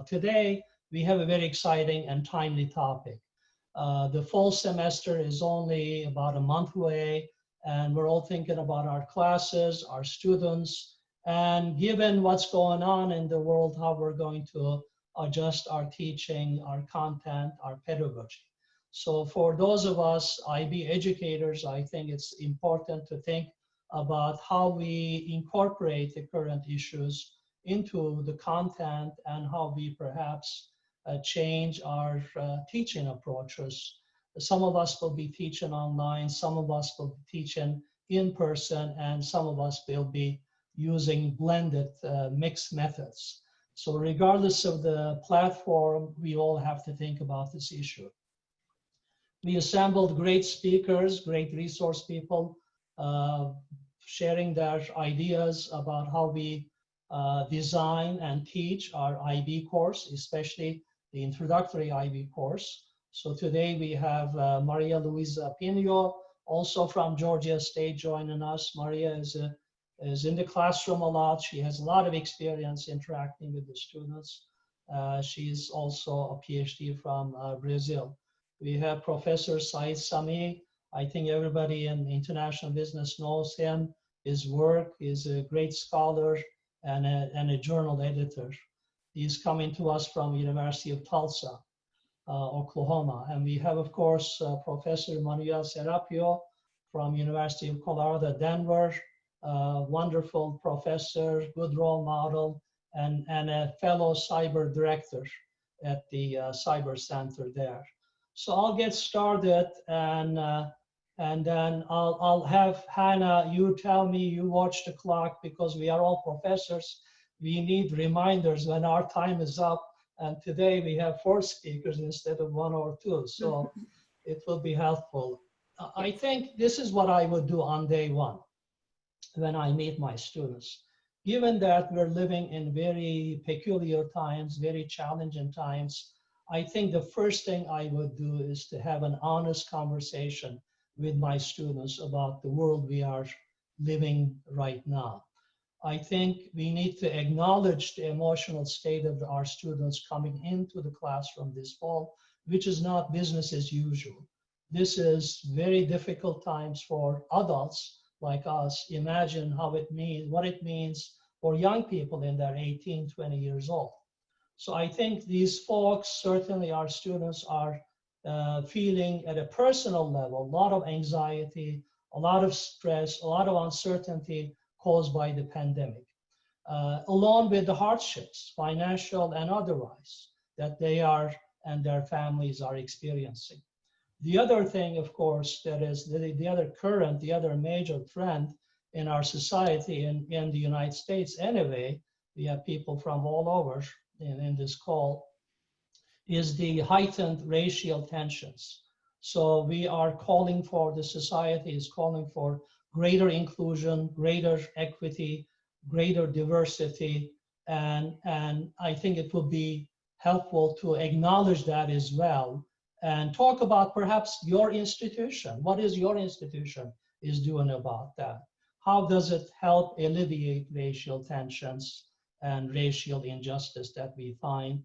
today we have a very exciting and timely topic. The fall semester is only about a month away, and we're all thinking about our classes, our students, and given what's going on in the world, how we're going to adjust our teaching, our content, our pedagogy. So for those of us IB educators, I think it's important to think about how we incorporate the current issues into the content and how we perhaps change our teaching approaches. Some of us will be teaching online, some of us will be teaching in person, and some of us will be using blended mixed methods. So regardless of the platform, we all have to think about this issue. We assembled great speakers, great resource people, sharing their ideas about how we design and teach our IB course, especially the introductory IB course. So today we have Maria Luiza Pinho, also from Georgia State, joining us. Maria is in the classroom a lot. She has a lot of experience interacting with the students. She's also a PhD from Brazil. We have Professor Saeed Samiee. I think everybody in international business knows him, his work. He's a great scholar and a journal editor. He's coming to us from University of Tulsa, Oklahoma. And we have, of course, Professor Manuel Serapio from University of Colorado, Denver, wonderful professor, good role model, and a fellow cyber director at the Cyber Center there. So I'll get started, and then I'll have Hannah, you tell me, you watch the clock, because we are all professors. We need reminders when our time is up. And today we have 4 speakers instead of 1 or 2. So it will be helpful. I think this is what I would do on day 1 when I meet my students. Given that we're living in very peculiar times, very challenging times, I think the first thing I would do is to have an honest conversation with my students about the world we are living right now. I think we need to acknowledge the emotional state of our students coming into the classroom this fall, which is not business as usual. This is very difficult times for adults like us. Imagine what it means for young people in their 18, 20 years old. So I think these folks, certainly our students, are feeling at a personal level a lot of anxiety, a lot of stress, a lot of uncertainty caused by the pandemic, along with the hardships, financial and otherwise, that they are and their families are experiencing. The other thing, of course, that is the other major trend in our society, in the United States anyway, we have people from all over in this call, is the heightened racial tensions. So we are calling for, the society is calling for greater inclusion, greater equity, greater diversity, and I think it would be helpful to acknowledge that as well and talk about perhaps your institution. What is your institution is doing about that? How does it help alleviate racial tensions and racial injustice that we find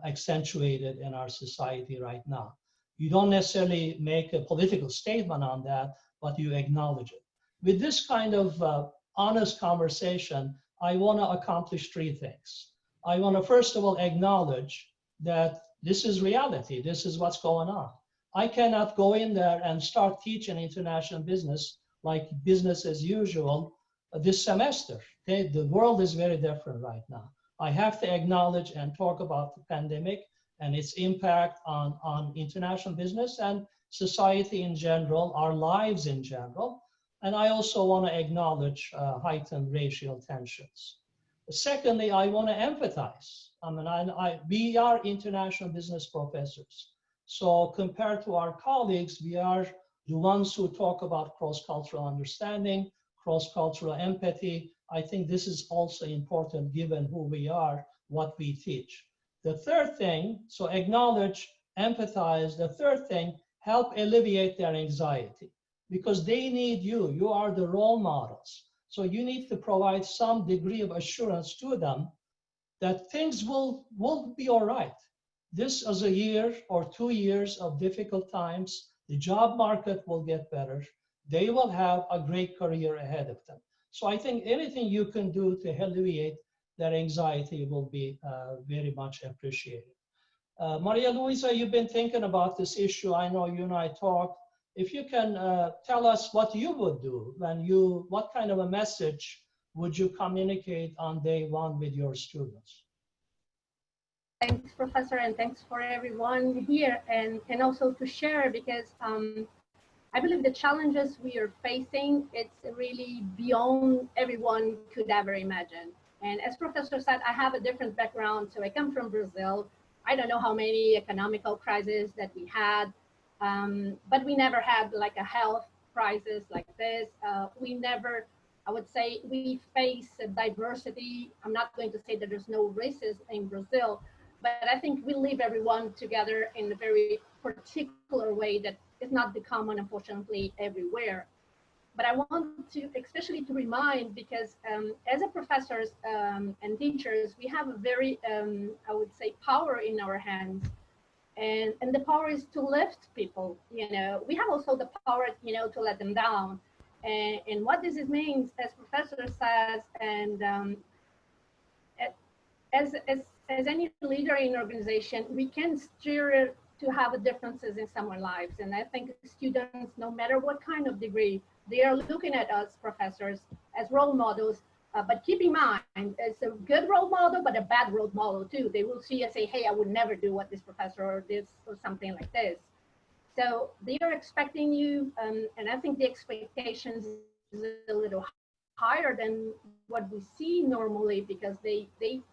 accentuated in our society right now? You don't necessarily make a political statement on that, but you acknowledge it. With this kind of honest conversation, I want to accomplish 3 things. I want to, first of all, acknowledge that this is reality. This is what's going on. I cannot go in there and start teaching international business like business as usual this semester. Okay? The world is very different right now. I have to acknowledge and talk about the pandemic and its impact on international business and society in general, our lives in general. And I also want to acknowledge heightened racial tensions. Secondly, I want to empathize. I mean, we are international business professors. So compared to our colleagues, we are the ones who talk about cross-cultural understanding, cross-cultural empathy. I think this is also important given who we are, what we teach. The third thing, so acknowledge, empathize. The third thing, help alleviate their anxiety, because they need you. You are the role models. So you need to provide some degree of assurance to them that things will be all right. This is a year or 2 years of difficult times. The job market will get better. They will have a great career ahead of them. So I think anything you can do to alleviate that anxiety will be very much appreciated. Maria Luisa, you've been thinking about this issue. I know you and I talked. If you can tell us what you would do what kind of a message would you communicate on day one with your students? Thanks, Professor, and thanks for everyone here and also to share, because I believe the challenges we are facing, it's really beyond everyone could ever imagine. And as Professor said, I have a different background. So I come from Brazil. I don't know how many economical crises that we had, but we never had like a health crisis like this. We never, I would say, we face diversity. I'm not going to say that there's no racism in Brazil, but I think we live everyone together in a very particular way that is not the common, unfortunately, everywhere. But I want to, especially to remind, because as a professors and teachers, we have a very, I would say, power in our hands. And the power is to lift people, you know. We have also the power, you know, to let them down. And what this means, as Professor says, and as any leader in an organization, we can steer to have differences in someone's lives. And I think students, no matter what kind of degree, they are looking at us professors as role models. But keep in mind, it's a good role model, but a bad role model too. They will see and say, hey, I would never do what this professor or this or something like this. So they are expecting you, and I think the expectations is a little higher than what we see normally, because they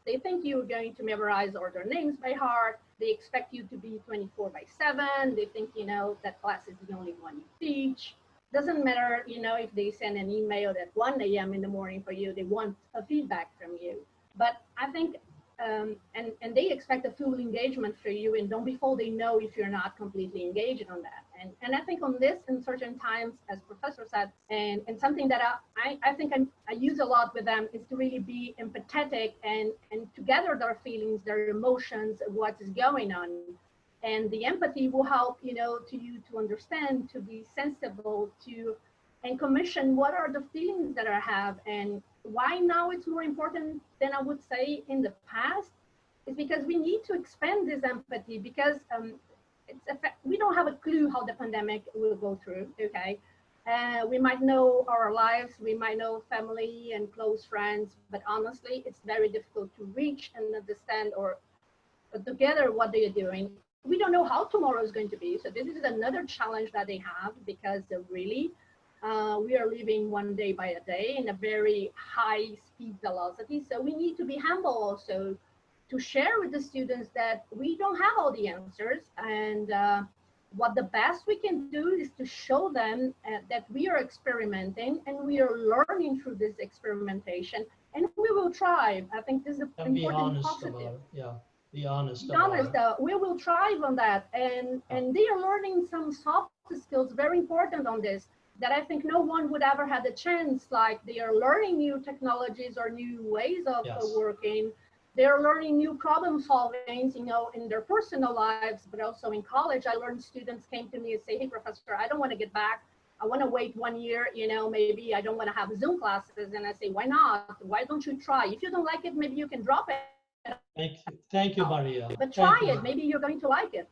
think you're going to memorize all their names by heart. They expect you to be 24/7. They think, you know, that class is the only one you teach. Doesn't matter, you know, if they send an email at 1 a.m. in the morning for you, they want a feedback from you. But I think, and they expect a full engagement for you, and don't be fooled, they know if you're not completely engaged on that. And I think on this, in certain times, as Professor said, and something that I think I use a lot with them is to really be empathetic and to gather their feelings, their emotions, what is going on. And the empathy will help, you know, to you to understand, to be sensible, and commission what are the feelings that I have, and why now it's more important than I would say in the past is because we need to expand this empathy, because we don't have a clue how the pandemic will go through, okay? We might know our lives, we might know family and close friends, but honestly, it's very difficult to reach and understand or together what they're doing. We don't know how tomorrow is going to be. So this is another challenge that they have, because really, we are living one day by a day in a very high speed velocity. So we need to be humble also to share with the students that we don't have all the answers. And what the best we can do is to show them that we are experimenting and we are learning through this experimentation, and we will try. I think this is an important be honest positive. about it. Yeah. Be honest. We will thrive on that, and they are learning some soft skills, very important on this, that I think no one would ever had a chance. Like they are learning new technologies or new ways of working. They are learning new problem solving, you know, in their personal lives, but also in college. I learned students came to me and say, hey, Professor, I don't want to get back. I want to wait 1 year, you know, maybe I don't want to have Zoom classes. And I say, why not? Why don't you try? If you don't like it, maybe you can drop it. Thank you, Maria. But try it. Maybe you're going to like it.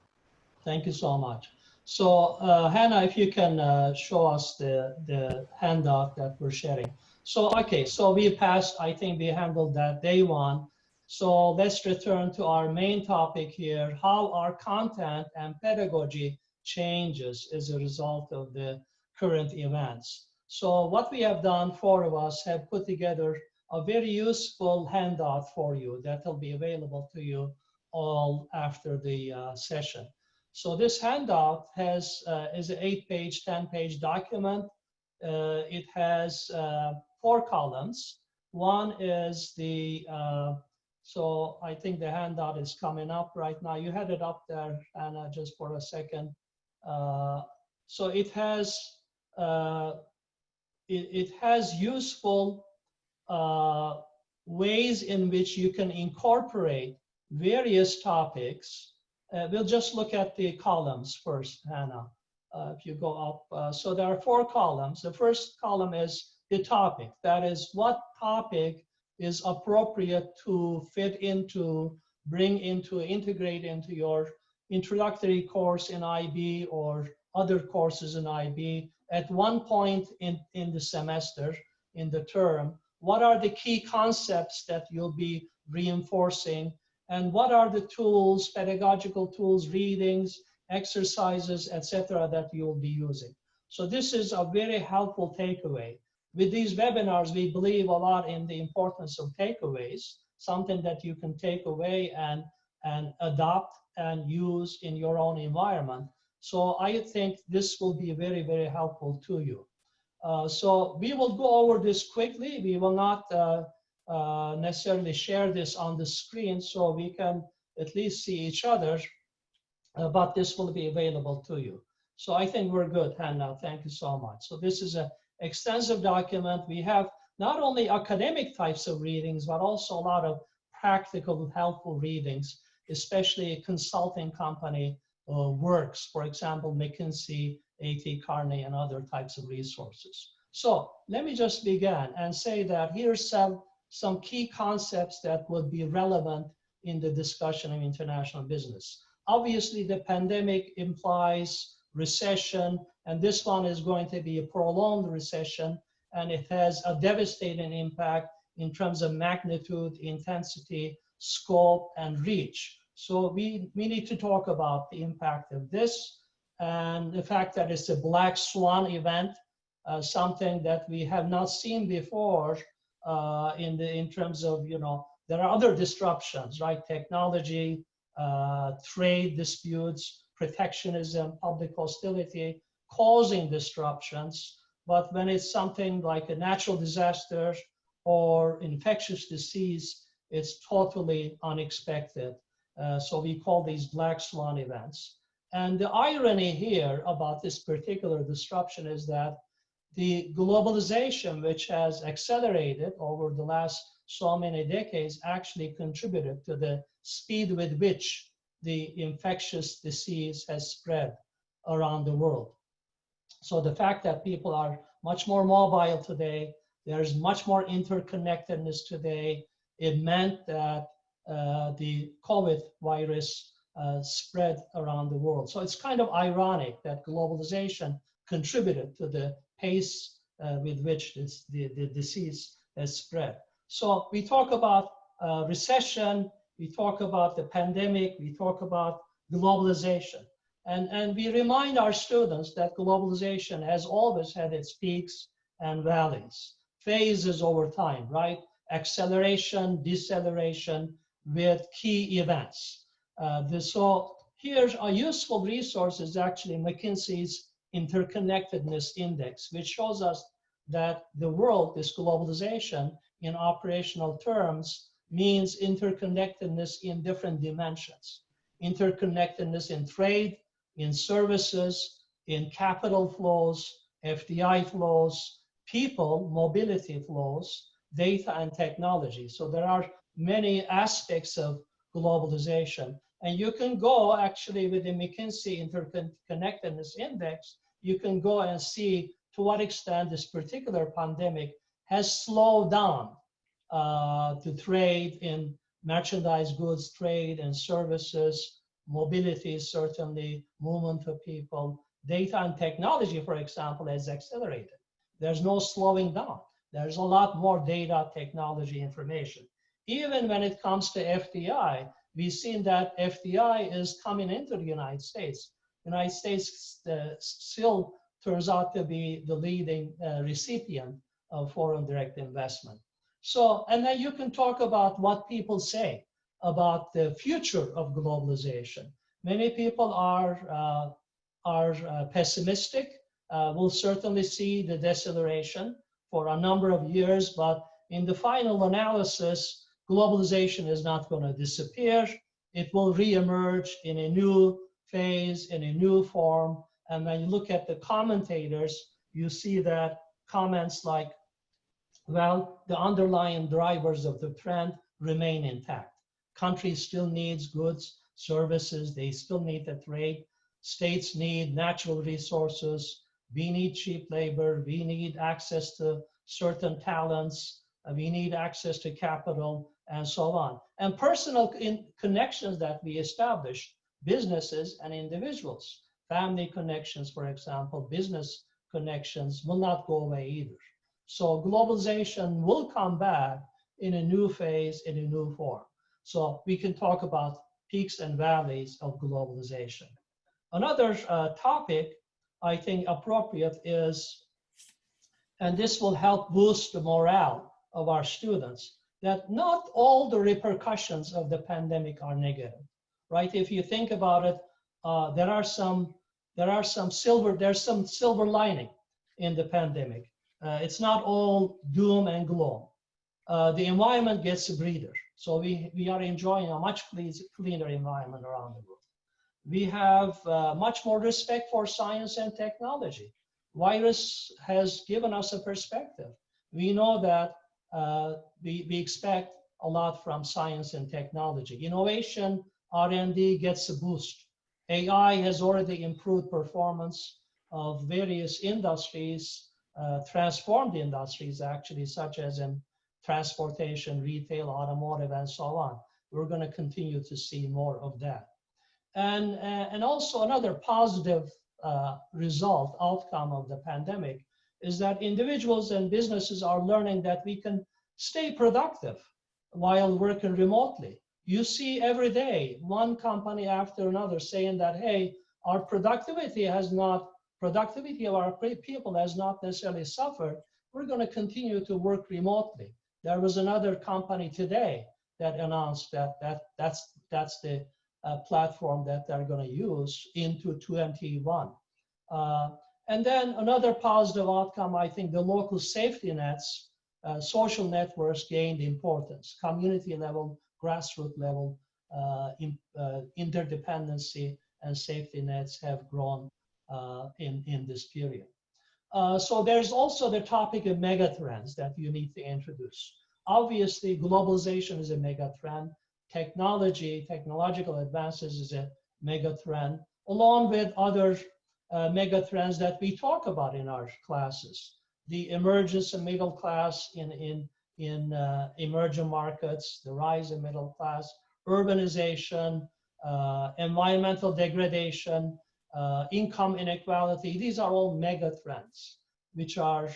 Thank you so much. So Hannah, if you can show us the handout that we're sharing. So, okay, so we passed, I think we handled that day one. So let's return to our main topic here, how our content and pedagogy changes as a result of the current events. So what we have done, four of us have put together a very useful handout for you that will be available to you all after the session. So this handout is an 8-page, 10-page document. It has 4 columns. One is the, so I think the handout is coming up right now. You had it up there, Anna, just for a second. So it has useful ways in which you can incorporate various topics. We'll just look at the columns first, Hannah. If you go up, so there are 4 columns. The first column is the topic. That is, what topic is appropriate to fit into, bring into, integrate into your introductory course in IB or other courses in IB at one point in the semester, in the term. What are the key concepts that you'll be reinforcing? And what are the tools, pedagogical tools, readings, exercises, etc., that you'll be using? So this is a very helpful takeaway. With these webinars, we believe a lot in the importance of takeaways, something that you can take away and adopt and use in your own environment. So I think this will be very, very helpful to you. So we will go over this quickly. We will not necessarily share this on the screen so we can at least see each other, but this will be available to you. So I think we're good, Hannah. Thank you so much. So this is an extensive document. We have not only academic types of readings, but also a lot of practical, helpful readings, especially consulting company works, for example, McKinsey, A.T. Kearney, and other types of resources. So let me just begin and say that here's some key concepts that would be relevant in the discussion of international business. Obviously, the pandemic implies recession, and this one is going to be a prolonged recession, and it has a devastating impact in terms of magnitude, intensity, scope, and reach. So we need to talk about the impact of this and the fact that it's a black swan event, something that we have not seen before in terms of, there are other disruptions, right? Technology, trade disputes, protectionism, public hostility, causing disruptions. But when it's something like a natural disaster or infectious disease, it's totally unexpected. So we call these black swan events. And the irony here about this particular disruption is that the globalization, which has accelerated over the last so many decades, actually contributed to the speed with which the infectious disease has spread around the world. So the fact that people are much more mobile today, there's much more interconnectedness today, it meant that the COVID virus spread around the world. So it's kind of ironic that globalization contributed to the pace with which the disease has spread. So we talk about recession, we talk about the pandemic, we talk about globalization. And we remind our students that globalization has always had its peaks and valleys, phases over time, right? Acceleration, deceleration with key events. So here's a useful resource is actually McKinsey's Interconnectedness Index, which shows us that the world, this globalization in operational terms, means interconnectedness in different dimensions. Interconnectedness in trade, in services, in capital flows, FDI flows, people, mobility flows, data and technology. So there are many aspects of globalization. And you can go actually with the McKinsey Interconnectedness Index, you can go and see to what extent this particular pandemic has slowed down the trade in merchandise goods, trade and services, mobility, certainly, movement of people. Data and technology, for example, has accelerated. There's no slowing down. There's a lot more data, technology, information. Even when it comes to FDI, we've seen that FDI is coming into the United States. The United States still turns out to be the leading recipient of foreign direct investment. So, and then you can talk about what people say about the future of globalization. Many people are pessimistic. We'll certainly see the deceleration for a number of years, but in the final analysis, globalization is not going to disappear. It will reemerge in a new phase, in a new form. And when you look at the commentators, you see that comments like Well, the underlying drivers of the trend remain intact. Countries still needs goods, services, they still need the trade. States need natural resources. We need cheap labor. We need access to certain talents. We need access to capital and so on. And personal connections that we establish, businesses and individuals, family connections, for example, business connections will not go away either. So globalization will come back in a new phase, in a new form. So we can talk about peaks and valleys of globalization. Another topic I think appropriate is, and this will help boost the morale of our students, that not all the repercussions of the pandemic are negative, right? If you think about it, there's some silver lining in the pandemic. It's not all doom and gloom. The environment gets a breather. So we are enjoying a much cleaner environment around the world. We have much more respect for science and technology. Virus has given us a perspective. We know that we expect a lot from science and technology. Innovation, R&D gets a boost. AI has already improved performance of various industries, transformed industries actually, such as in transportation, retail, automotive, and so on. We're going to continue to see more of that. And also another positive outcome of the pandemic is that individuals and businesses are learning that we can stay productive while working remotely. You see every day one company after another saying that, hey, our productivity of our people has not necessarily suffered. We're going to continue to work remotely. There was another company today that announced that's the platform that they're going to use into 2021. And then another positive outcome, I think the local safety nets, social networks gained importance, community level, grassroots level, interdependency and safety nets have grown in this period. So there's also the topic of megatrends that you need to introduce. Obviously, globalization is a megatrend. Technological advances is a megatrend, along with other megatrends that we talk about in our classes. The emergence of middle class in emerging markets, the rise of middle class, urbanization, environmental degradation, income inequality. These are all megatrends, which are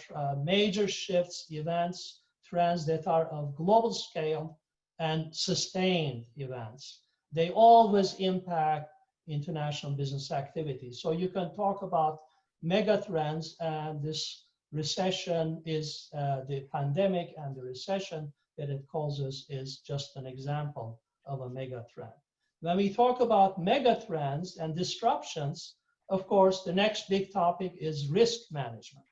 major shifts, events, trends that are of global scale and sustained events. They always impact international business activity. So you can talk about megatrends, and this recession is the pandemic, and the recession that it causes is just an example of a megatrend. When we talk about megatrends and disruptions, of course, the next big topic is risk management.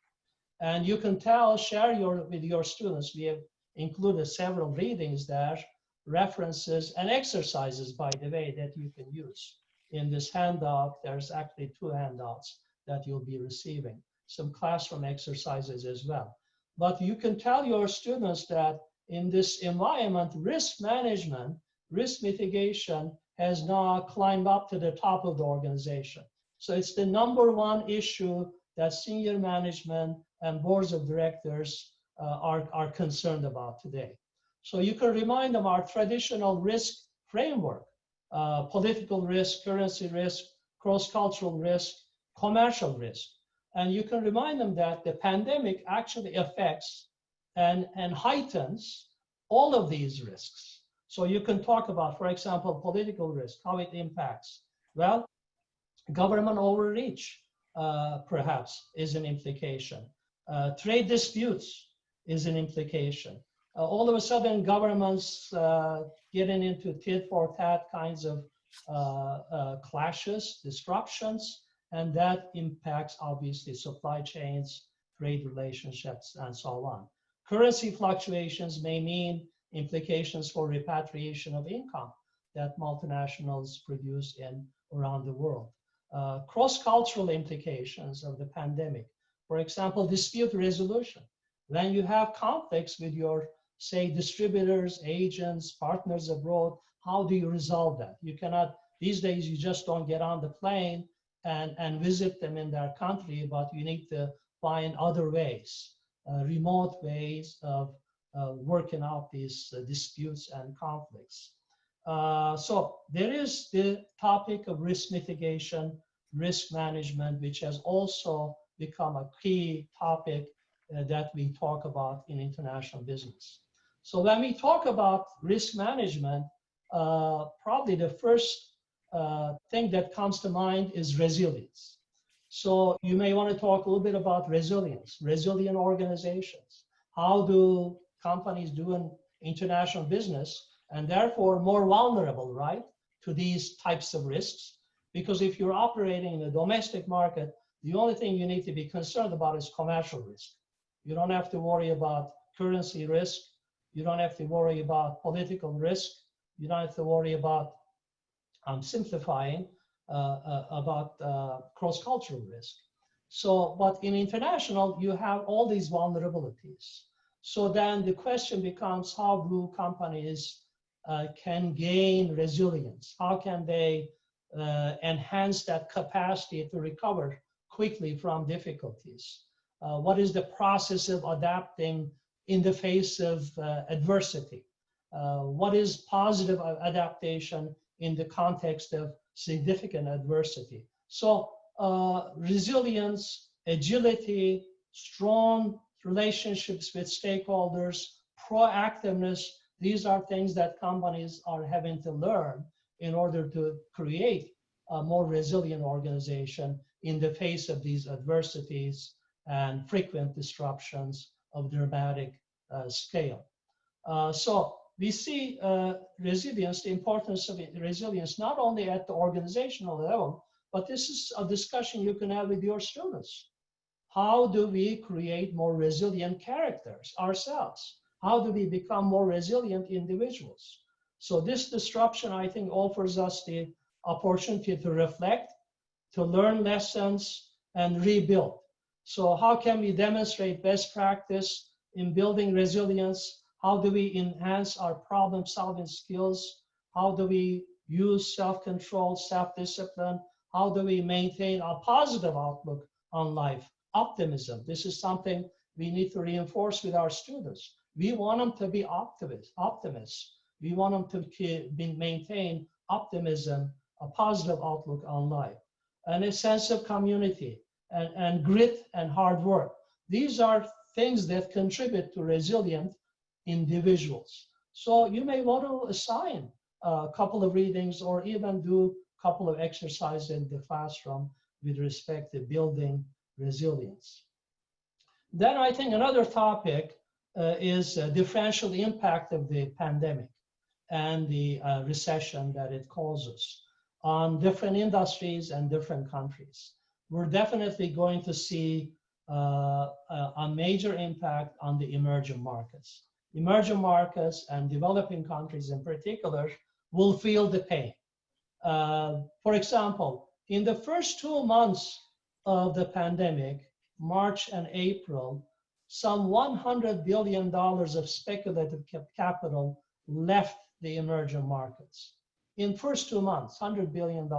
And you can share with your students, we have included several readings there, references and exercises, by the way, that you can use. In this handout, there's actually 2 handouts that you'll be receiving, some classroom exercises as well. But you can tell your students that in this environment, risk management, risk mitigation has now climbed up to the top of the organization. So it's the #1 issue that senior management and boards of directors are concerned about today. So you can remind them our traditional risk framework, political risk, currency risk, cross-cultural risk, commercial risk. And you can remind them that the pandemic actually affects and heightens all of these risks. So you can talk about, for example, political risk, how it impacts. Well, government overreach, perhaps, is an implication. Trade disputes is an implication. All of a sudden, governments getting into tit-for-tat kinds of clashes, disruptions, and that impacts, obviously, supply chains, trade relationships, and so on. Currency fluctuations may mean implications for repatriation of income that multinationals produce around the world. Cross-cultural implications of the pandemic. For example, dispute resolution. When you have conflicts with your, say, distributors, agents, partners abroad, how do you resolve that? You cannot, these days, you just don't get on the plane and visit them in their country, but you need to find other ways, remote ways of working out these disputes and conflicts. So there is the topic of risk mitigation, risk management, which has also become a key topic that we talk about in international business. So when we talk about risk management, probably the first thing that comes to mind is resilience. So you may want to talk a little bit about resilience, resilient organizations. How do companies doing international business and therefore more vulnerable, right, to these types of risks? Because if you're operating in a domestic market, the only thing you need to be concerned about is commercial risk. You don't have to worry about currency risk. You don't have to worry about political risk. You don't have to worry about, I'm simplifying, about cross-cultural risk. So, but in international, you have all these vulnerabilities. So then the question becomes, how do companies can gain resilience? How can they enhance that capacity to recover quickly from difficulties? What is the process of adapting in the face of adversity? What is positive adaptation in the context of significant adversity? So resilience, agility, strong relationships with stakeholders, proactiveness, these are things that companies are having to learn in order to create a more resilient organization in the face of these adversities and frequent disruptions of dramatic scale. So we see resilience, the importance of resilience, not only at the organizational level, but this is a discussion you can have with your students. How do we create more resilient characters ourselves? How do we become more resilient individuals? So this disruption, I think, offers us the opportunity to reflect, to learn lessons, and rebuild. So how can we demonstrate best practice in building resilience? How do we enhance our problem-solving skills? How do we use self-control, self-discipline? How do we maintain a positive outlook on life? Optimism. This is something we need to reinforce with our students. We want them to be optimists. We want them to maintain optimism, a positive outlook on life, and a sense of community, and grit and hard work. These are things that contribute to resilient individuals. So you may want to assign a couple of readings or even do a couple of exercises in the classroom with respect to building resilience. Then I think another topic is differential impact of the pandemic and the recession that it causes on different industries and different countries. We're definitely going to see a major impact on the emerging markets. Emerging markets and developing countries in particular will feel the pain. For example, in the first 2 months of the pandemic, March and April, some $100 billion of speculative capital left the emerging markets. In first 2 months, $100 billion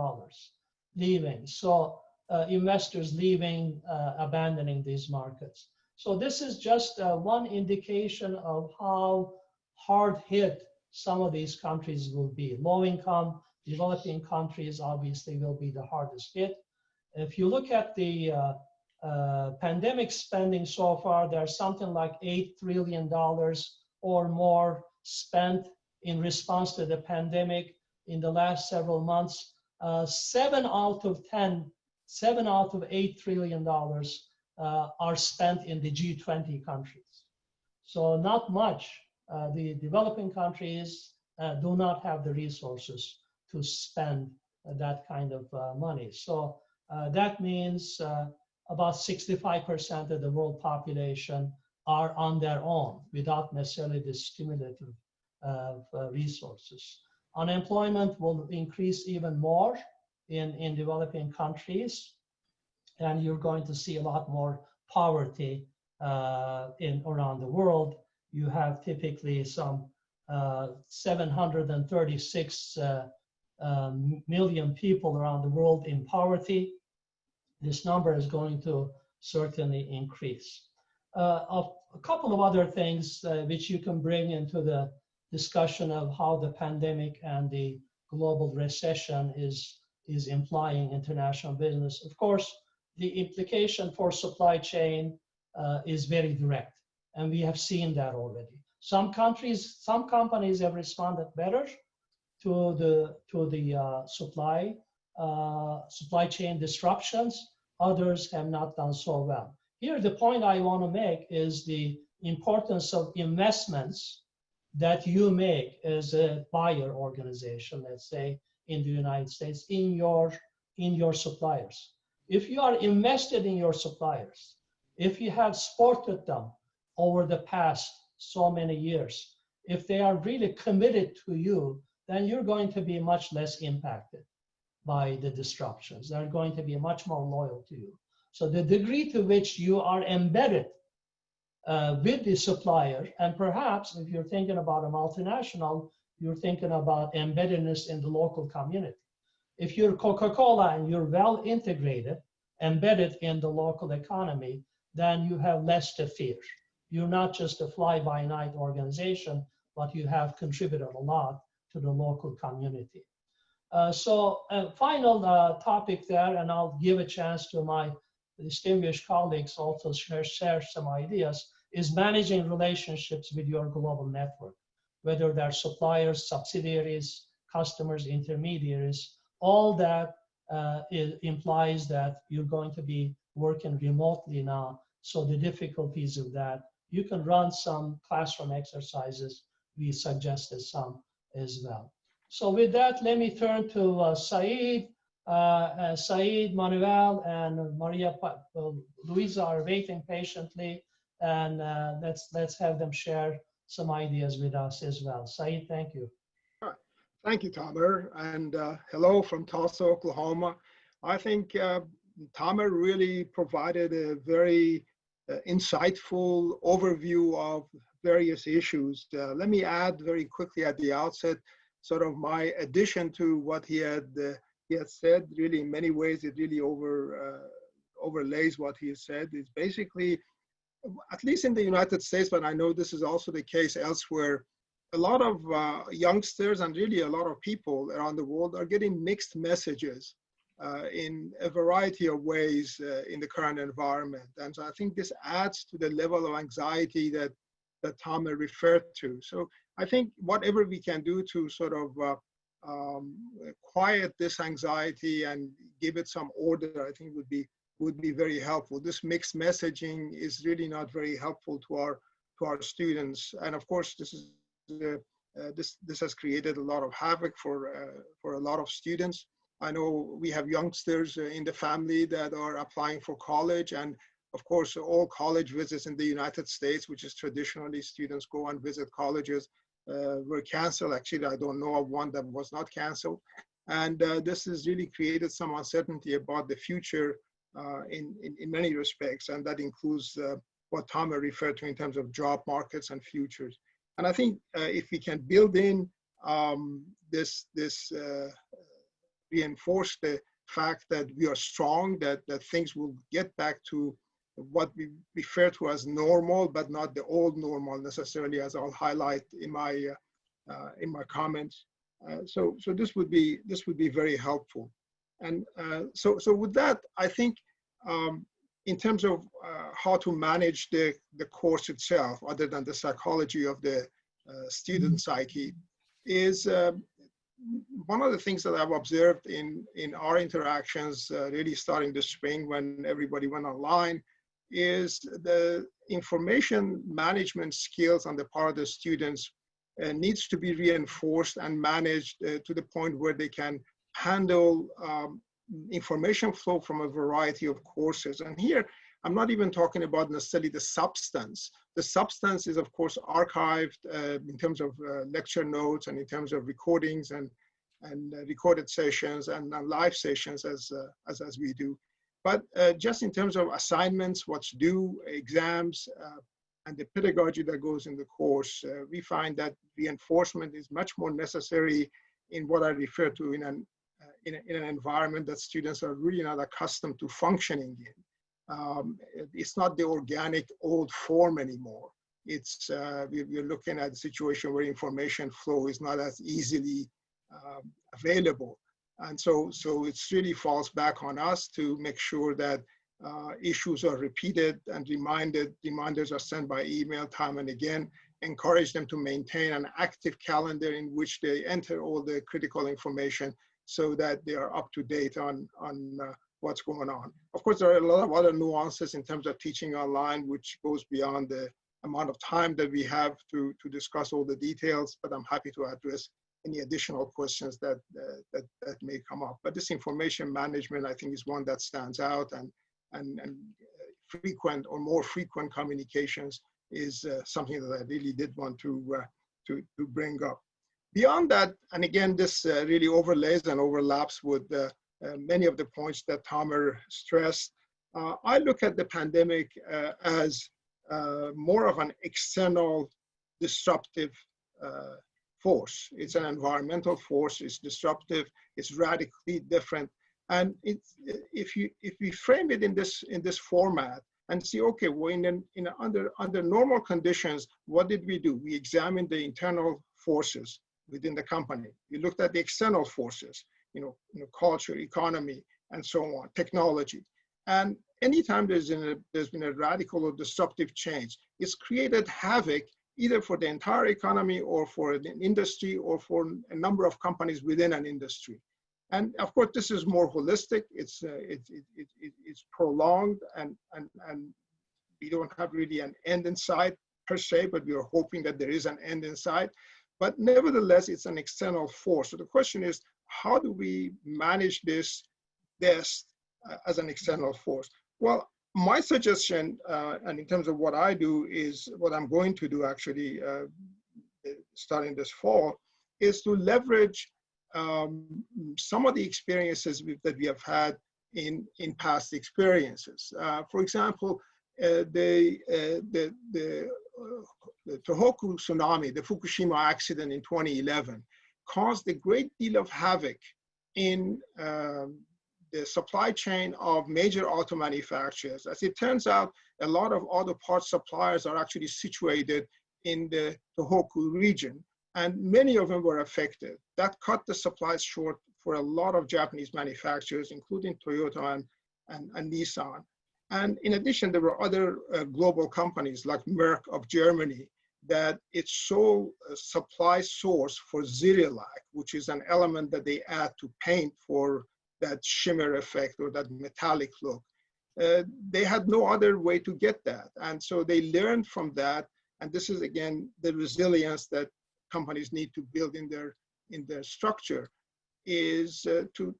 leaving. So investors leaving, abandoning these markets. So this is just one indication of how hard hit some of these countries will be. Low income, developing countries obviously will be the hardest hit. If you look at the pandemic spending so far, there's something like $8 trillion or more spent in response to the pandemic in the last several months. 7 out of $8 trillion are spent in the G20 countries. So not much. The developing countries do not have the resources to spend that kind of money. So that means about 65% of the world population are on their own without necessarily the stimulative resources. Unemployment will increase even more in developing countries, and you're going to see a lot more poverty around the world. You have typically some 736 million people around the world in poverty. This number is going to certainly increase. A couple of other things which you can bring into the discussion of how the pandemic and the global recession is implying international business. Of course, the implication for supply chain is very direct, and we have seen that already. Some companies have responded better to the supply chain disruptions. Others have not done so well. Here, the point I want to make is the importance of investments that you make as a buyer organization, let's say in the United States, in your suppliers. If you are invested in your suppliers, if you have supported them over the past so many years, if they are really committed to you, then you're going to be much less impacted by the disruptions. They're going to be much more loyal to you. So the degree to which you are embedded with the supplier, and perhaps if you're thinking about a multinational, you're thinking about embeddedness in the local community. If you're Coca-Cola and you're well integrated, embedded in the local economy, then you have less to fear. You're not just a fly-by-night organization, but you have contributed a lot to the local community. So a final topic there, and I'll give a chance to my distinguished colleagues also share some ideas, is managing relationships with your global network, whether they're suppliers, subsidiaries, customers, intermediaries. All that implies that you're going to be working remotely now. So the difficulties of that, you can run some classroom exercises. We suggested some as well. So with that, let me turn to Saeed. Saeed, Manuel, and Maria Luiza are waiting patiently, and let's have them share some ideas with us as well. Saeed, thank you. All right. Thank you, Tamer, and hello from Tulsa, Oklahoma. I think Tamer really provided a very insightful overview of various issues. Let me add very quickly at the outset sort of my addition to what he had said. Really, in many ways, it really overlays what he has said. It's basically, at least in the United States, but I know this is also the case elsewhere, a lot of youngsters and really a lot of people around the world are getting mixed messages in a variety of ways in the current environment. And so I think this adds to the level of anxiety that Tamer referred to. So I think whatever we can do to sort of quiet this anxiety and give it some order, I think would be very helpful. This mixed messaging is really not very helpful to our students. And of course, this has created a lot of havoc for a lot of students. I know we have youngsters in the family that are applying for college, and of course, all college visits in the United States, which is traditionally students go and visit colleges, were canceled. Actually, I don't know of one that was not canceled. And this has really created some uncertainty about the future in many respects, and that includes what Tamer referred to in terms of job markets and futures. And I think if we can build in this reinforce the fact that we are strong, that things will get back to what we refer to as normal, but not the old normal necessarily, as I'll highlight in my comments. So this would be very helpful. And so with that, I think in terms of how to manage the course itself, other than the psychology of the student psyche, is one of the things that I've observed in our interactions, really starting this spring when everybody went online, is the information management skills on the part of the students needs to be reinforced and managed to the point where they can handle information flow from a variety of courses. And here, I'm not even talking about necessarily the substance. The substance is, of course, archived in terms of lecture notes and in terms of recordings and recorded sessions and live sessions as we do. But just in terms of assignments, what's due, exams, and the pedagogy that goes in the course, we find that reinforcement is much more necessary in what I refer to in an environment that students are really not accustomed to functioning in. It's not the organic old form anymore. It's we're looking at a situation where information flow is not as easily available. And so it really falls back on us to make sure that issues are repeated and reminders are sent by email time and again, encourage them to maintain an active calendar in which they enter all the critical information so that they are up to date on what's going on. Of course, there are a lot of other nuances in terms of teaching online, which goes beyond the amount of time that we have to discuss all the details, but I'm happy to address any additional questions that may come up. But this information management, I think, is one that stands out, and frequent or more frequent communications is something that I really did want to bring up. Beyond that, and again, this really overlays and overlaps with many of the points that Tamer stressed. I look at the pandemic as more of an external disruptive force. It's an environmental force, it's disruptive, it's radically different. And it's, if we frame it in this format and see, okay, well, under normal conditions, what did we do? We examined the internal forces within the company. We looked at the external forces, culture, economy, and so on, technology. And anytime there's been a radical or disruptive change, it's created havoc either for the entire economy or for an industry or for a number of companies within an industry. And of course, this is more holistic. It's prolonged, and we don't have really an end in sight per se, but we are hoping that there is an end in sight. But nevertheless, it's an external force. So the question is, how do we manage this best as an external force? Well, my suggestion, and in terms of what I do, is what I'm going to do actually starting this fall, is to leverage some of the experiences that we have had in past experiences. For example, the Tohoku tsunami, the Fukushima accident in 2011, caused a great deal of havoc in the supply chain of major auto manufacturers. As it turns out, a lot of auto parts suppliers are actually situated in the Tohoku region, and many of them were affected. That cut the supplies short for a lot of Japanese manufacturers, including Toyota and Nissan. And in addition, there were other global companies like Merck of Germany that its sole supply source for Zerilac, which is an element that they add to paint for that shimmer effect or that metallic look. They had no other way to get that. And so they learned from that. And this is, again, the resilience that companies need to build in their structure, is to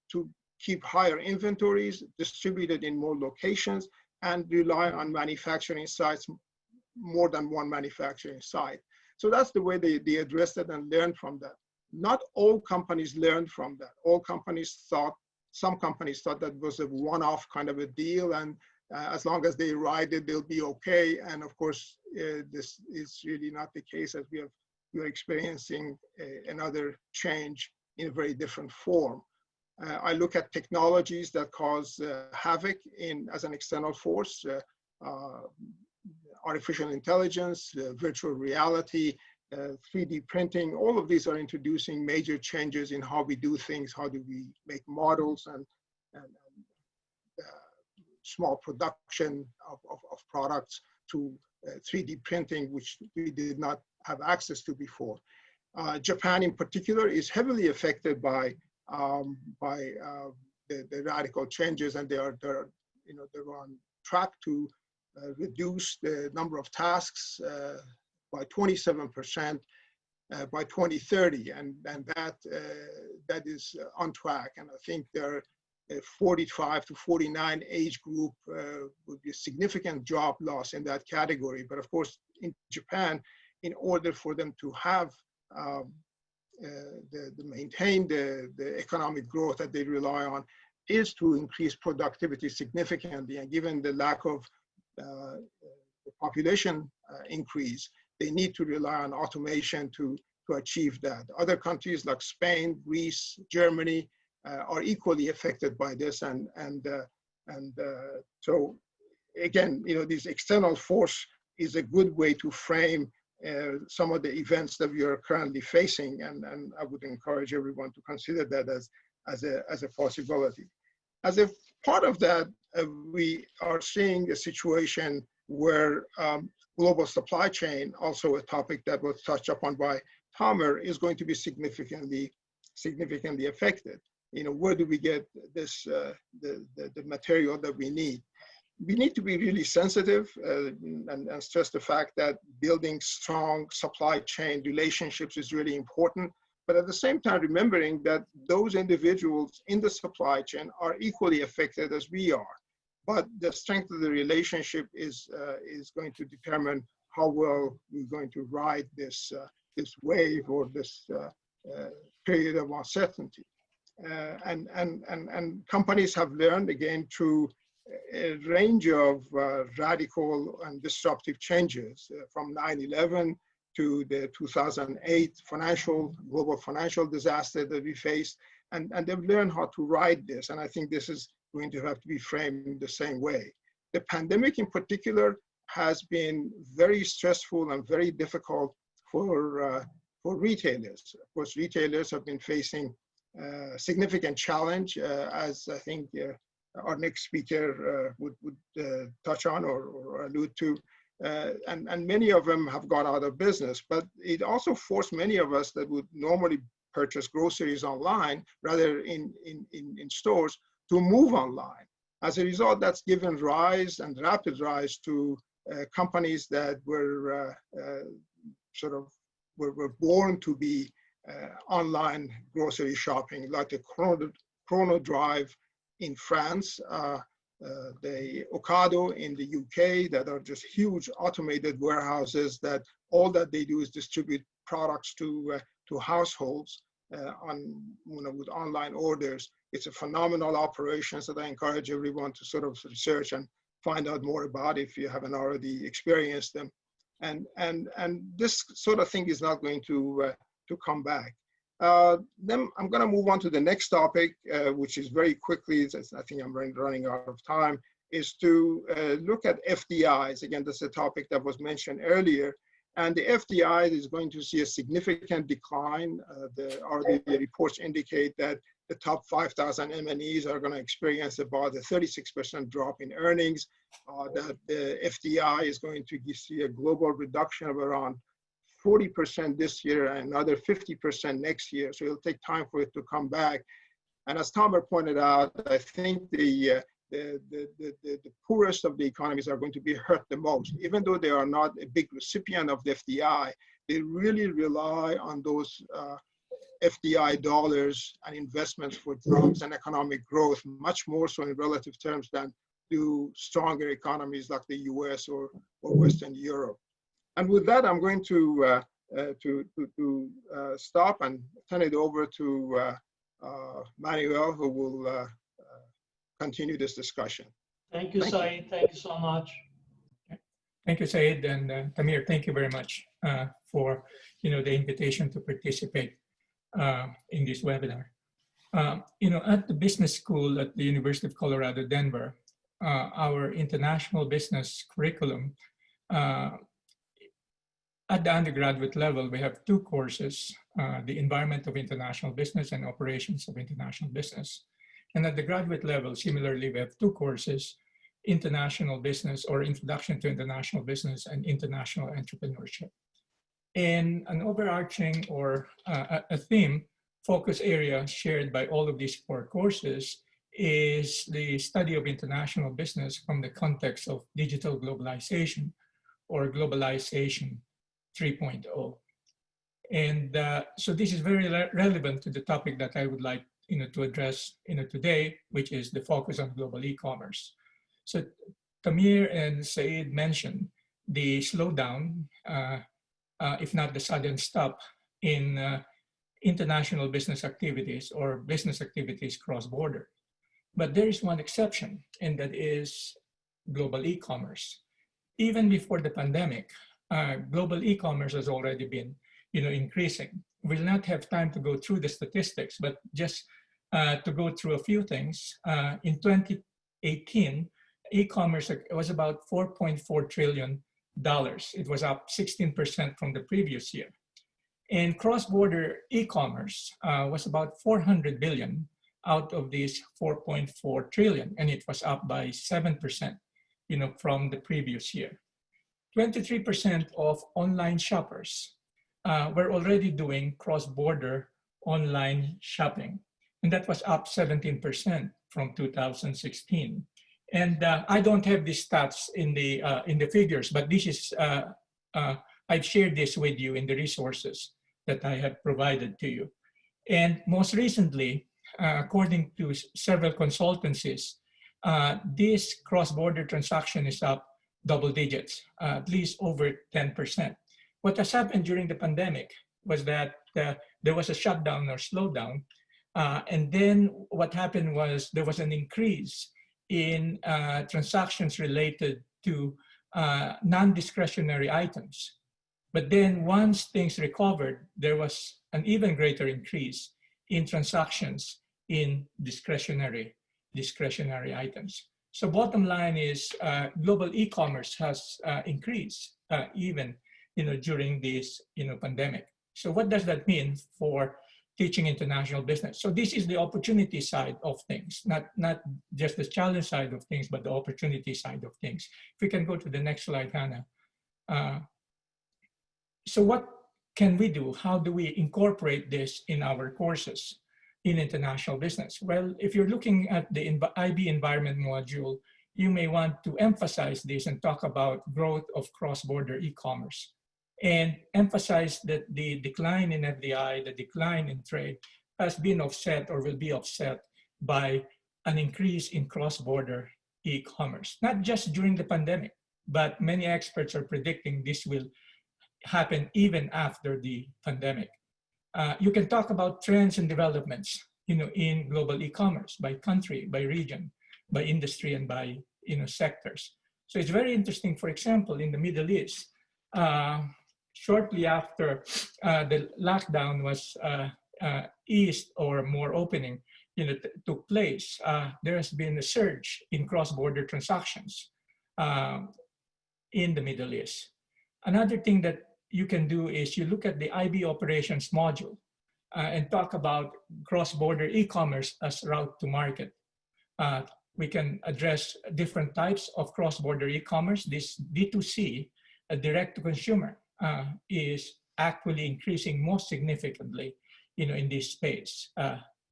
keep higher inventories distributed in more locations and rely on manufacturing sites, more than one manufacturing site. So that's the way they addressed it and learned from that. Not all companies learned from that. Some companies thought that was a one-off kind of a deal, and as long as they ride it, they'll be okay. And of course, this is really not the case, as we are experiencing another change in a very different form. I look at technologies that cause havoc as an external force, artificial intelligence, virtual reality, 3D printing. All of these are introducing major changes in how we do things. How do we make models and small production of products, to 3D printing, which we did not have access to before. Japan in particular is heavily affected by the radical changes, and they're on track to reduce the number of tasks by 27% by 2030, and that is on track. And I think there are 45 to 49 age group would be a significant job loss in that category. But of course, in Japan, in order for them to have maintain the economic growth that they rely on, is to increase productivity significantly. And given the lack of the population increase, they need to rely on automation to achieve that. Other countries like Spain, Greece, Germany are equally affected by this. So again, this external force is a good way to frame some of the events that we are currently facing, and I would encourage everyone to consider that as a possibility. As a part of that, we are seeing a situation where global supply chain, also a topic that was touched upon by Tamer, is going to be significantly affected. Where do we get this the material that we need? We need to be really sensitive and stress the fact that building strong supply chain relationships is really important. But at the same time, remembering that those individuals in the supply chain are equally affected as we are. But the strength of the relationship is going to determine how well we're going to ride this wave or this period of uncertainty. And companies have learned, again, through a range of radical and disruptive changes from 9/11 to the 2008 global financial disaster that we faced, and they've learned how to ride this. And I think this is going to have to be framed the same way. The pandemic in particular has been very stressful and very difficult for retailers. Of course, retailers have been facing significant challenge, as I think our next speaker would touch on or allude to. And many of them have gone out of business, but it also forced many of us that would normally purchase groceries online rather in stores to move online. As a result, that's given rise and rapid rise to companies that were were born to be online grocery shopping, like the Chrono Drive in France, the Ocado in the UK, that are just huge automated warehouses that all that they do is distribute products to households with online orders. It's a phenomenal operation that I encourage everyone to sort of research and find out more about if you haven't already experienced them. And this sort of thing is not going to come back. Then I'm going to move on to the next topic, which is very quickly, I think I'm running out of time, is to look at FDIs. Again, that's a topic that was mentioned earlier. And the FDI is going to see a significant decline. The RBA reports indicate that the top 5,000 MNEs are going to experience about a 36% drop in earnings, that the FDI is going to see a global reduction of around 40% this year and another 50% next year. So it'll take time for it to come back. And as Tamer pointed out, I think the poorest of the economies are going to be hurt the most. Even though they are not a big recipient of the FDI, they really rely on those FDI dollars and investments for jobs and economic growth, much more so in relative terms than do stronger economies like the US or Western Europe. And with that, I'm going to stop and turn it over to Manuel, who will continue this discussion. Thank you, Saeed. Thank you so much. Thank you, Saeed, and Tamer, thank you very much for the invitation to participate in this webinar. At the business school at the University of Colorado, Denver, our international business curriculum, at the undergraduate level, we have two courses, the Environment of International Business and Operations of International Business. And at the graduate level, similarly, we have two courses, International Business or Introduction to International Business and International Entrepreneurship. And an overarching or a theme, focus area shared by all of these four courses is the study of international business from the context of digital globalization or globalization 3.0. And so this is very relevant to the topic that I would like to address today, which is the focus on global e-commerce. So Tamer and Saeed mentioned the slowdown, if not the sudden stop in international business activities or business activities cross-border. But there is one exception, and that is global e-commerce. Even before the pandemic, global e-commerce has already been, increasing. We'll not have time to go through the statistics, but just to go through a few things. In 2018, e-commerce was about $4.4 trillion. It was up 16% from the previous year. And cross-border e-commerce was about 400 billion out of these 4.4 trillion, and it was up by 7%, from the previous year. 23% of online shoppers were already doing cross-border online shopping, and that was up 17% from 2016. And I don't have these stats in the figures, but this is I've shared this with you in the resources that I have provided to you. And most recently, according to several consultancies, this cross-border transaction is up double digits, at least over 10%. What has happened during the pandemic was that there was a shutdown or slowdown. And then what happened was there was an increase in transactions related to non-discretionary items. But then once things recovered, there was an even greater increase in transactions in discretionary items. So bottom line is global e-commerce has increased even during this pandemic. So what does that mean for teaching international business? So this is the opportunity side of things, not just the challenge side of things, but the opportunity side of things. If we can go to the next slide, Hannah. So what can we do? How do we incorporate this in our courses in international business? Well, if you're looking at the IB environment module, you may want to emphasize this and talk about growth of cross-border e-commerce and emphasize that the decline in FDI, the decline in trade has been offset or will be offset by an increase in cross-border e-commerce, not just during the pandemic, but many experts are predicting this will happen even after the pandemic. You can talk about trends and developments, in global e-commerce by country, by region, by industry, and by sectors. So it's very interesting. For example, in the Middle East, shortly after the lockdown was eased or more opening, took place, there has been a surge in cross-border transactions in the Middle East. Another thing that you can do is you look at the IB operations module and talk about cross-border e-commerce as route to market. We can address different types of cross-border e-commerce. This D2C, direct to consumer, is actually increasing most significantly, in this space.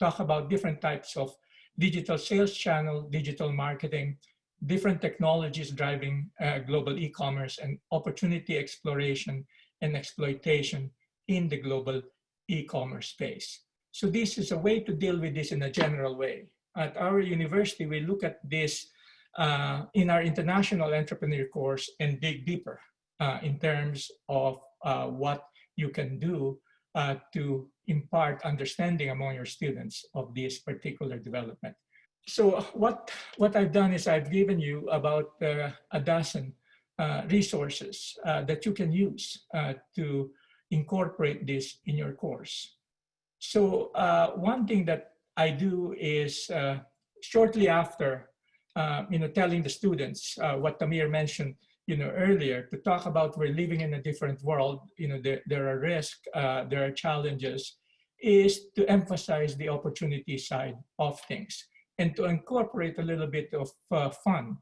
Talk about different types of digital sales channel, digital marketing, different technologies driving global e-commerce and opportunity exploration and exploitation in the global e-commerce space. So this is a way to deal with this in a general way. At our university, we look at this in our international entrepreneur course and dig deeper in terms of what you can do to impart understanding among your students of this particular development. So what I've done is I've given you about a dozen resources that you can use to incorporate this in your course. So one thing that I do is shortly after, telling the students what Tamer mentioned, earlier, to talk about we're living in a different world, there are risks, there are challenges, is to emphasize the opportunity side of things and to incorporate a little bit of fun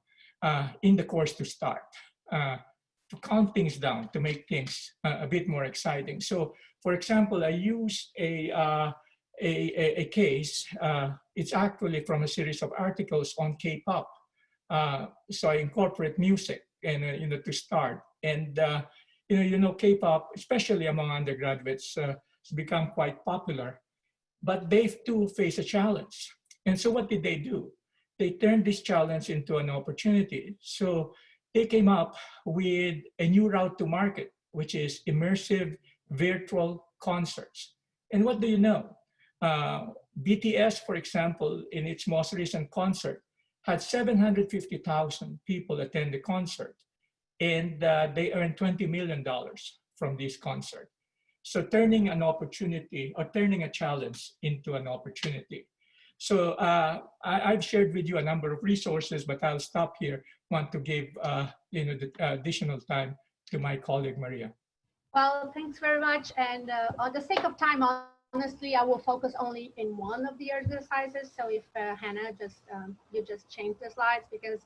in the course to start, to count things down, to make things a bit more exciting. So, for example, I use a case. It's actually from a series of articles on K-pop. So I incorporate music and to start. And K-pop, especially among undergraduates, has become quite popular. But they too face a challenge. And so what did they do? They turned this challenge into an opportunity. So they came up with a new route to market, which is immersive virtual concerts. And what do you know? BTS, for example, in its most recent concert, had 750,000 people attend the concert, and they earned $20 million from this concert. So turning an opportunity or turning a challenge into an opportunity. So I've shared with you a number of resources, but I'll stop here. Want to give the additional time to my colleague Maria. Well, thanks very much. And on the sake of time, honestly, I will focus only in one of the exercises. So if Hannah, you just change the slides, because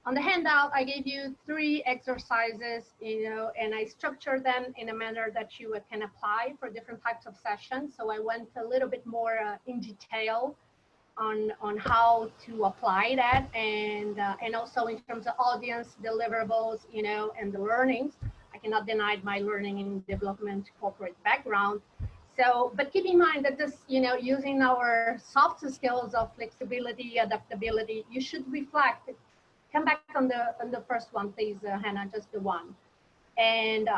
on the handout, I gave you 3 exercises, and I structured them in a manner that you can apply for different types of sessions. So I went a little bit more in detail on how to apply that, and also in terms of audience deliverables, and the learnings. I cannot deny my learning and development corporate background. So, but keep in mind that this, using our soft skills of flexibility, adaptability, you should reflect. Come back on the first one, please, Hannah, just the one. And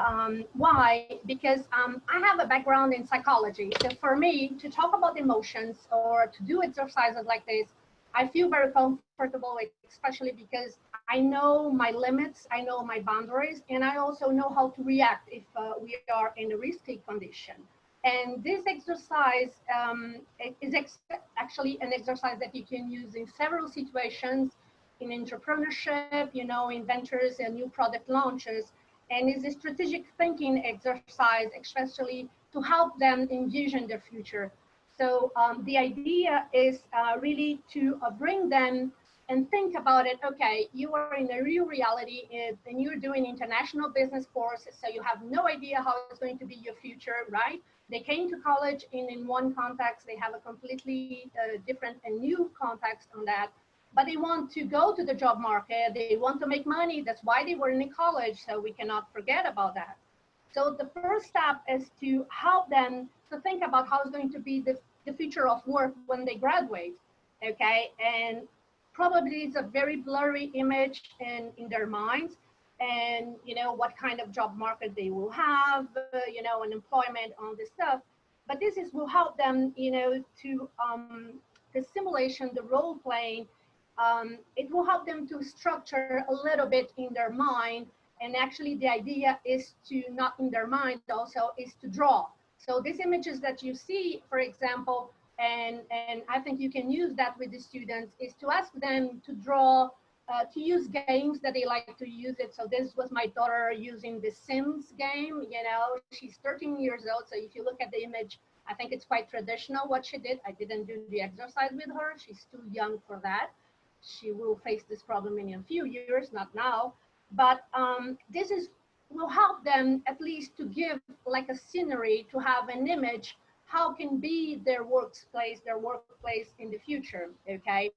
why? Because I have a background in psychology. So for me to talk about emotions or to do exercises like this, I feel very comfortable, especially because I know my limits, I know my boundaries, and I also know how to react if we are in a risky condition. And this exercise is actually an exercise that you can use in several situations, in entrepreneurship, in ventures and new product launches. And is a strategic thinking exercise, especially to help them envision their future. So the idea is really to bring them and think about it. Okay, you are in a real reality and you're doing international business courses, so you have no idea how it's going to be your future, right? They came to college in one context, they have a completely different and new context on that. But they want to go to the job market, they want to make money, that's why they were in college, so we cannot forget about that. So the first step is to help them to think about how it's going to be the future of work when they graduate, okay? And probably it's a very blurry image in their minds, and what kind of job market they will have, unemployment, all this stuff. But this will help them, to the simulation, the role playing, it will help them to structure a little bit in their mind. And actually the idea is to, not in their mind also, is to draw. So these images that you see, for example, and I think you can use that with the students, is to ask them to draw, to use games that they like to use it. So this was my daughter using the Sims game, she's 13 years old. So if you look at the image, I think it's quite traditional what she did. I didn't do the exercise with her. She's too young for that. She will face this problem in a few years, not now. But this will help them at least to give like a scenery, to have an image, how can be their workplace in the future, okay?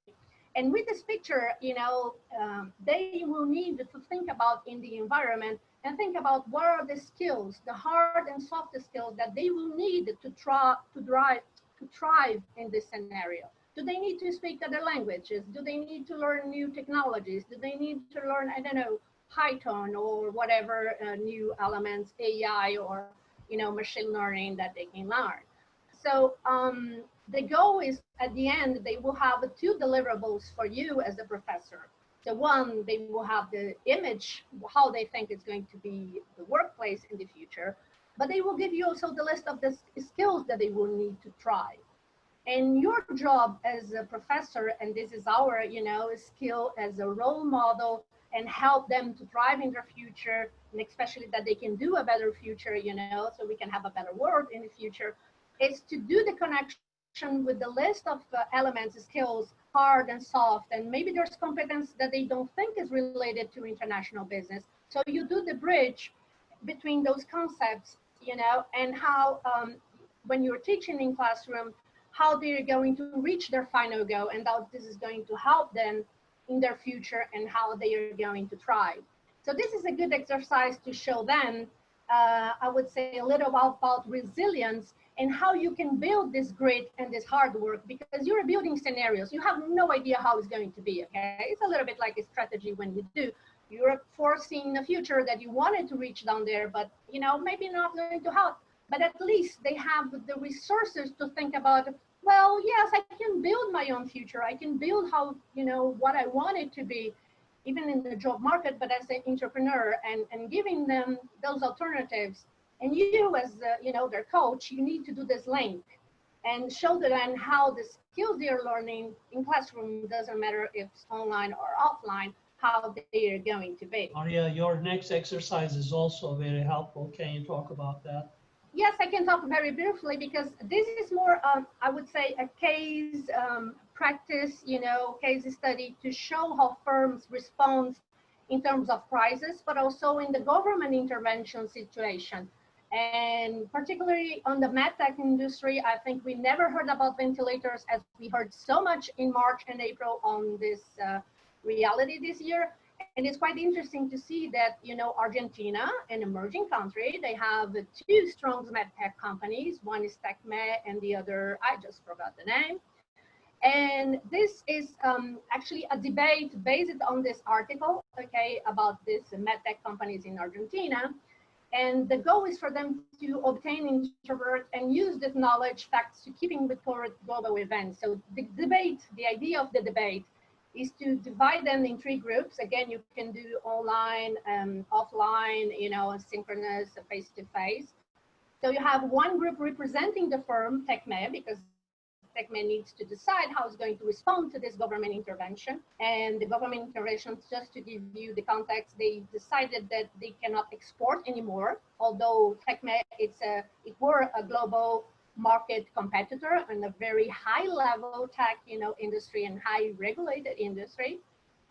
And with this picture, they will need to think about in the environment and think about what are the skills, the hard and soft skills that they will need to thrive in this scenario. Do they need to speak other languages? Do they need to learn new technologies? Do they need to learn, I don't know, Python or whatever new elements, AI or, machine learning that they can learn? So the goal is at the end, they will have 2 deliverables for you as a professor. So one, they will have the image, how they think it's going to be the workplace in the future, but they will give you also the list of the skills that they will need to thrive. And your job as a professor, and this is our, skill as a role model and help them to thrive in their future, and especially that they can do a better future, so we can have a better world in the future, is to do the connection with the list of elements, skills, hard and soft, and maybe there's competence that they don't think is related to international business. So you do the bridge between those concepts, and how, when you're teaching in classroom, how they're going to reach their final goal, and how this is going to help them in their future and how they are going to thrive. So this is a good exercise to show them, I would say, a little about resilience and how you can build this grit and this hard work, because you're building scenarios. You have no idea how it's going to be, okay? It's a little bit like a strategy when you do. You're foreseeing the future that you wanted to reach down there, but maybe not going to help. but at least they have the resources to think about, well, yes, I can build my own future. I can build how, what I want it to be, even in the job market, but as an entrepreneur, and giving them those alternatives. And you as their coach, you need to do this link and show them how the skills they're learning in classroom, doesn't matter if it's online or offline, how they are going to be. Maria, your next exercise is also very helpful. Can you talk about that? Yes, I can talk very briefly, because this is more, I would say, a case practice, case study to show how firms respond in terms of prices, but also in the government intervention situation. And particularly on the medtech industry, I think we never heard about ventilators as we heard so much in March and April on this reality this year. And it's quite interesting to see that, Argentina, an emerging country, they have two strong medtech companies. One is TechMed and the other, I just forgot the name. And this is actually a debate based on this article, okay, about these medtech companies in Argentina. And the goal is for them to obtain, introvert, and use this knowledge facts to keeping with current global events. So the debate, the idea of the debate is to divide them in three groups. Again, you can do online, offline, synchronous, face-to-face. So you have one group representing the firm, TechMed, because TechMed needs to decide how it's going to respond to this government intervention. And the government intervention, just to give you the context, they decided that they cannot export anymore, although TechMed, it were a global market competitor and a very high level tech, industry and high regulated industry.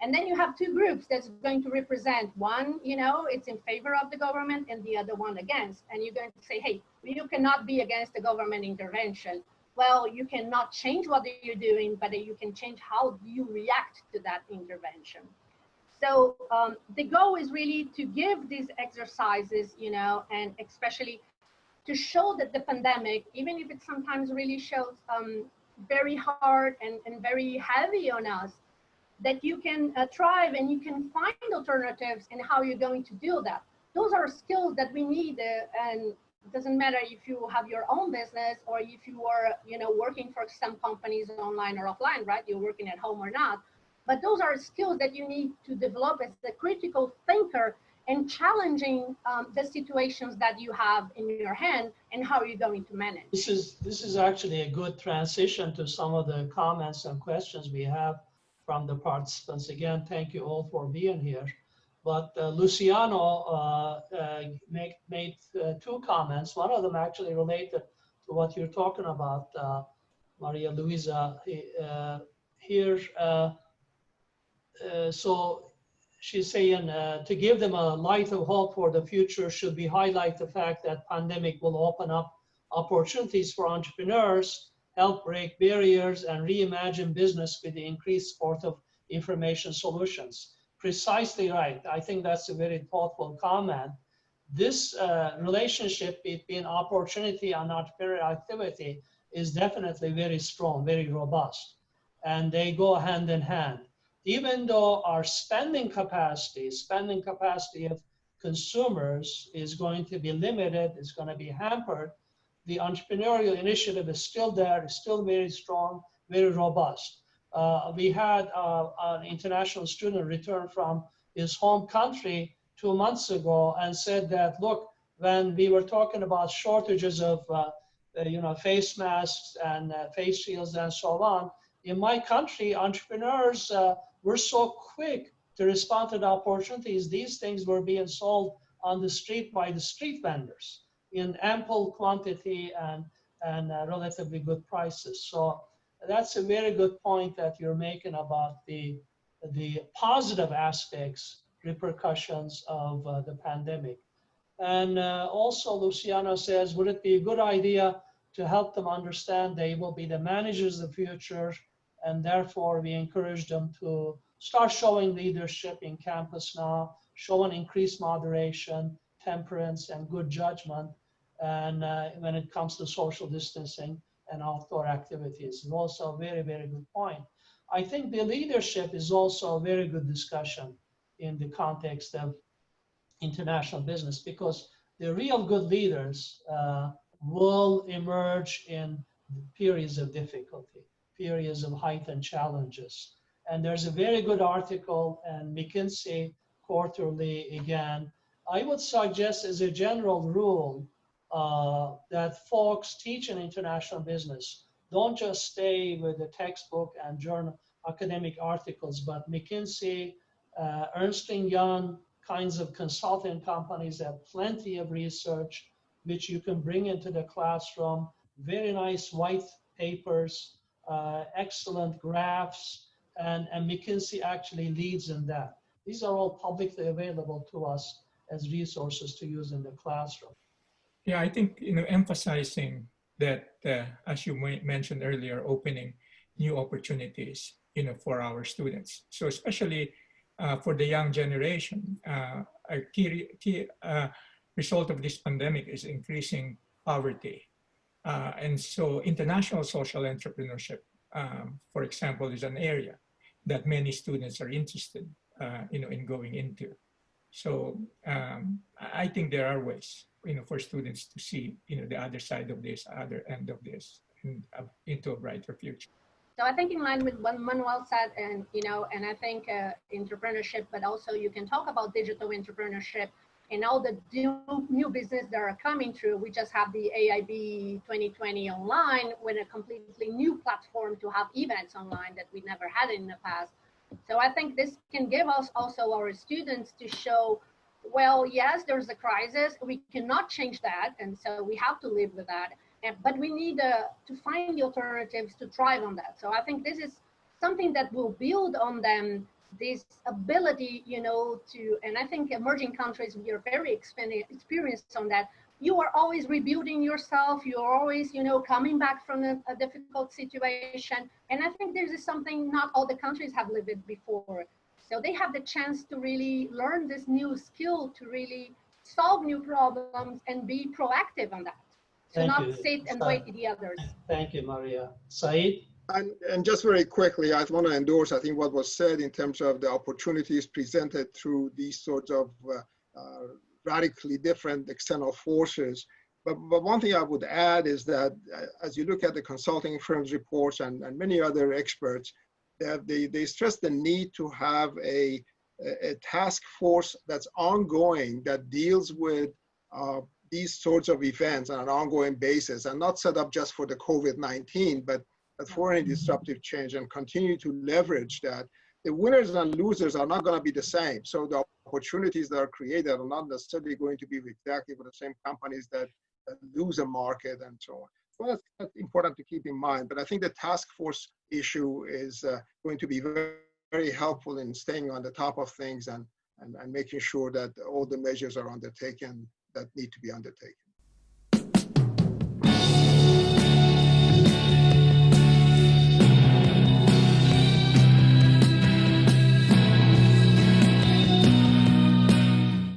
And then you have two groups that's going to represent one, it's in favor of the government, and the other one against. And you're going to say, hey, you cannot be against the government intervention. Well, you cannot change what you're doing, but you can change how you react to that intervention. So the goal is really to give these exercises, and especially to show that the pandemic, even if it sometimes really shows very hard and very heavy on us, that you can thrive and you can find alternatives and how you're going to do that. Those are skills that we need, and it doesn't matter if you have your own business or if you are, working for some companies online or offline, right? You're working at home or not. But those are skills that you need to develop as a critical thinker and challenging the situations that you have in your hand and how you're going to manage. This is actually a good transition to some of the comments and questions we have from the participants. Again, thank you all for being here. But Luciano made two comments. One of them actually related to what you're talking about, Maria Luisa. So she's saying to give them a light of hope for the future, should we highlight the fact that pandemic will open up opportunities for entrepreneurs, help break barriers, and reimagine business with the increased support of information solutions. Precisely right. I think that's a very thoughtful comment. This relationship between opportunity and entrepreneurial activity is definitely very strong, very robust, and they go hand in hand. Even though our spending capacity of consumers is going to be limited, is going to be hampered, the entrepreneurial initiative is still there, is still very strong, very robust. We had an international student return from his home country 2 months ago and said that, look, when we were talking about shortages of face masks and face shields and so on, in my country, entrepreneurs were so quick to respond to the opportunities. These things were being sold on the street by the street vendors in ample quantity and relatively good prices. So that's a very good point that you're making about the positive aspects, repercussions of the pandemic. And also Luciano says, would it be a good idea to help them understand they will be the managers of the future, and therefore we encourage them to start showing leadership in campus now, showing increased moderation, temperance, and good judgment, and when it comes to social distancing and outdoor activities. It's also a very, very good point. I think the leadership is also a very good discussion in the context of international business, because the real good leaders will emerge in periods of difficulty, periods of heightened challenges. And there's a very good article in McKinsey Quarterly again. I would suggest as a general rule that folks teach in international business don't just stay with the textbook and journal academic articles, but McKinsey, Ernst & Young kinds of consulting companies have plenty of research which you can bring into the classroom, very nice white papers, excellent graphs, and McKinsey actually leads in that. These are all publicly available to us as resources to use in the classroom. Yeah, I think, emphasizing that, as you mentioned earlier, opening new opportunities, for our students. So especially for the young generation, a key result of this pandemic is increasing poverty. And so international social entrepreneurship, for example, is an area that many students are interested, in going into. So I think there are ways, for students to see, the other side of this, other end of this, and into a brighter future. So I think in line with what Manuel said, and and I think entrepreneurship, but also you can talk about digital entrepreneurship and all the new business that are coming through. We just have the AIB 2020 online with a completely new platform to have events online that we never had in the past. So I think this can give us also our students to show, well, yes, there's a crisis. We cannot change that. And so we have to live with that. But we need to find the alternatives to thrive on that. So I think this is something that will build on them, this ability, and I think emerging countries, we are very experienced on that. You are always rebuilding yourself. You're always, coming back from a difficult situation. And I think this is something not all the countries have lived it before. So they have the chance to really learn this new skill to really solve new problems and be proactive on that. So not sit and wait for the others. Thank you, Maria. Saeed? And just very quickly, I want to endorse, I think, what was said in terms of the opportunities presented through these sorts of radically different external forces. But one thing I would add is that as you look at the consulting firms' reports and many other experts, they stress the need to have a task force that's ongoing, that deals with these sorts of events on an ongoing basis, and not set up just for the COVID-19, but for any disruptive change, and continue to leverage that. The winners and losers are not going to be the same. So the opportunities that are created are not necessarily going to be exactly with the same companies that lose a market and so on. So that's important to keep in mind. But I think the task force issue is going to be very, very helpful in staying on the top of things and making sure that all the measures are undertaken that need to be undertaken.